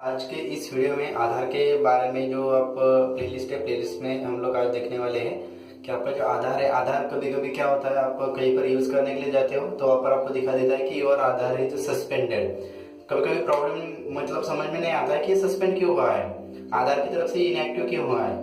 आज के इस वीडियो में आधार के बारे में जो आप प्लेलिस्ट है, प्लेलिस्ट में हम लोग आज देखने वाले हैं कि आपका जो आधार है, आधार कभी कभी क्या होता है, आप कहीं पर यूज करने के लिए जाते हो तो वहाँ पर आपको दिखा देता है कि योर आधार है जो सस्पेंडेड। कभी कभी प्रॉब्लम मतलब समझ में नहीं आता है कि सस्पेंड क्यों हुआ है, आधार की तरफ से इनएक्टिव क्यों हुआ है।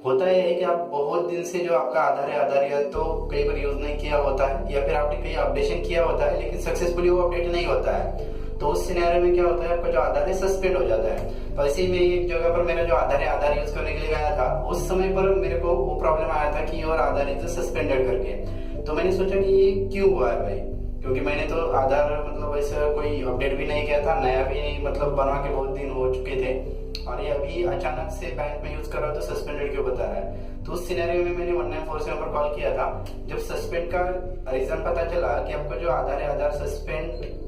होता यह है कि आप बहुत दिन से जो आपका आधार है, आधार या तो कई बार यूज नहीं किया होता है या फिर आपने कहीं अपडेशन किया होता है लेकिन सक्सेसफुली वो अपडेट नहीं होता है। तो उस सिनेरियो में क्या होता है, आपका जो आधार है सस्पेंड हो जाता है। तो ऐसे ही मैं एक जगह पर मेरा जो आधार है, आधार यूज करने के लिए गया था, उस समय पर मेरे को वो प्रॉब्लम आया था कि योर आधार इज सस्पेंडेड करके। तो मैंने सोचा कि ये क्यों हुआ है भाई, क्योंकि मैंने तो आधार मतलब ऐसा कोई अपडेट भी नहीं किया था, नया भी नहीं मतलब बनवा के बहुत दिन हो चुके थे, और ये अभी अचानक से बैंक में यूज कर रहा हो तो सस्पेंडेड क्यों बता रहा है। तो उस सिनेरियो में मैंने 1947 पर कॉल किया था। जब सस्पेंड का रीजन पता चला कि आपका जो आधार है, आधार सस्पेंड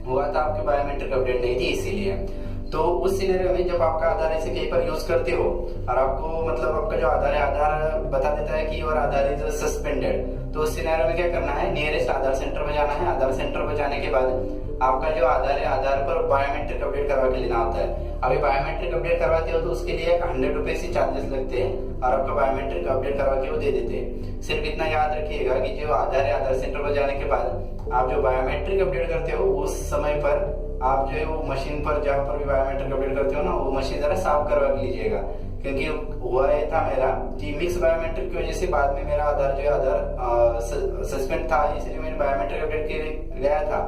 हुआ था, आपके बायोमेट्रिक अपडेट नहीं थी इसीलिए। तो उस सिनेरियो में जब आपका आधार ऐसे कहीं पर यूज करते हो और आपको मतलब आपका जो आधार है, आधार बता देता है कि योर आधार इज सस्पेंडेड, तो उस सिनेरियो में क्या करना है, नियरेस्ट आधार सेंटर में जाना है। आधार सेंटर में जाने के बाद आपका जो आधार है, आधार पर बायोमेट्रिक अपडेट करवा के लेना होता है। अभी बायोमेट्रिक अपडेट करवाते हो तो उसके लिए 100 रुपीज ही चार्जेस लगते हैं और आपका बायोमेट्रिक अपडेट करवा के वो दे देते हैं। सिर्फ इतना याद रखिएगा कि जो आधार है, आधार सेंटर पर जाने के बाद आप जो बायोमेट्रिक अपडेट करते हो उस समय पर आप जो है वो मशीन पर जहाँ पर भी बायोमेट्रिक अपडेट करते हो ना, वो मशीन जरा साफ करवा के लीजिएगा। क्योंकि हुआ ये था मेरा कि मिक्स बायोमेट्रिक की वजह से बाद में मेरा आधार जो है, आधार सस्पेंड था, इसलिए मैंने बायोमेट्रिक अपडेट के लिए गया था।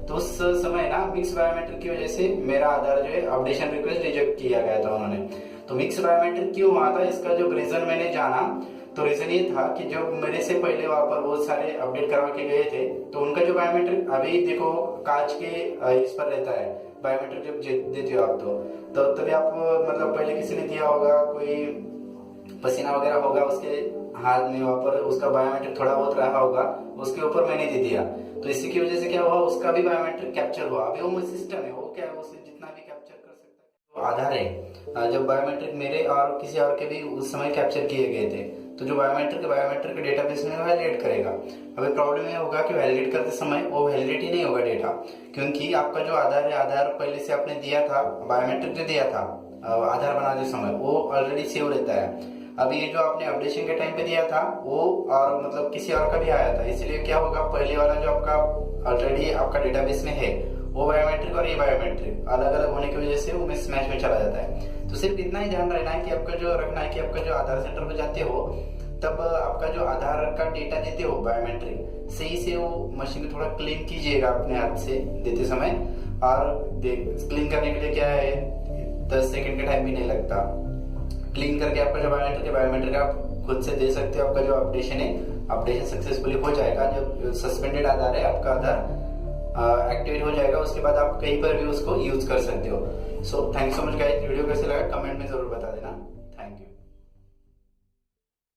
तो उस समय ना मिक्स बायोमेट्रिक की वजह से मेरा आधार जो है अपडेशन रिक्वेस्ट रिजेक्ट किया गया था उन्होंने। तो मिक्स बायोमेट्रिक क्यों हुआ था, इसका जो रीजन मैंने जाना तो रीजन ये था कि जो मेरे से पहले वहां पर बहुत सारे अपडेट करवा के गए थे, तो उनका जो बायोमेट्रिक अभी देखो कांच के इस पर रहता है बायोमेट्रिक, जब देते हो आप तो तभी आप मतलब पहले किसी ने दिया होगा, कोई पसीना वगैरह होगा उसके हाथ में, वहां पर उसका बायोमेट्रिक थोड़ा बहुत रहा होगा, उसके ऊपर मैंने दे दिया। तो इसी की वजह से क्या हुआ, उसका भी बायोमेट्रिक कैप्चर हुआ। अभी वो सिस्टम है, वो क्या है, उसे जितना भी कैप्चर कर सकता है। तो आधार है, जब बायोमेट्रिक मेरे और किसी और के भी उस समय कैप्चर किए गए थे, तो जो बायोमेट्रिक डेटाबेस में वैलिडेट करेगा। अभी प्रॉब्लम ये होगा कि वैलिडेट करते समय वो वैलिडिटी नहीं होगा डेटा, क्योंकि आपका जो आधार है, आधार पहले से आपने दिया था, बायोमेट्रिक जो दिया था आधार बनाते समय, वो ऑलरेडी सेव रहता है। अभी ये जो आपने अपडेशन के टाइम पे दिया था वो और मतलब किसी और का भी आया था, इसलिए क्या होगा, पहले वाला जो आपका ऑलरेडी आपका डेटाबेस में है वो बायोमेट्रिक और ये बायोमेट्रिक अलग अलग होने की वजह से वो मिसमैच में चला जाता है। तो सिर्फ इतना ही ध्यान रखना है कि आपका जो रखना है कि आपका जो आधार सेंटर पर जाते हो तब आपका जो आधार का डेटा देते हो बायोमेट्रिक, सही से वो मशीन को थोड़ा क्लीन कीजिएगा अपने हाथ से देते समय। और क्लीन करने के लिए क्या है, 10 सेकंड का टाइम भी नहीं लगता। क्लीन करके आपका जो बायोमेट्रिक आप खुद से दे सकते हो। आपका जो अपडेशन है, अपडेशन सक्सेसफुली हो जाएगा। जब सस्पेंडेड आधार है आपका आधार एक्टिवेट हो जाएगा, उसके बाद आप कहीं पर भी उसको यूज कर सकते हो। So thanks so much guys. Video कैसे लगा कमेंट में जरूर बता देना। Thank you.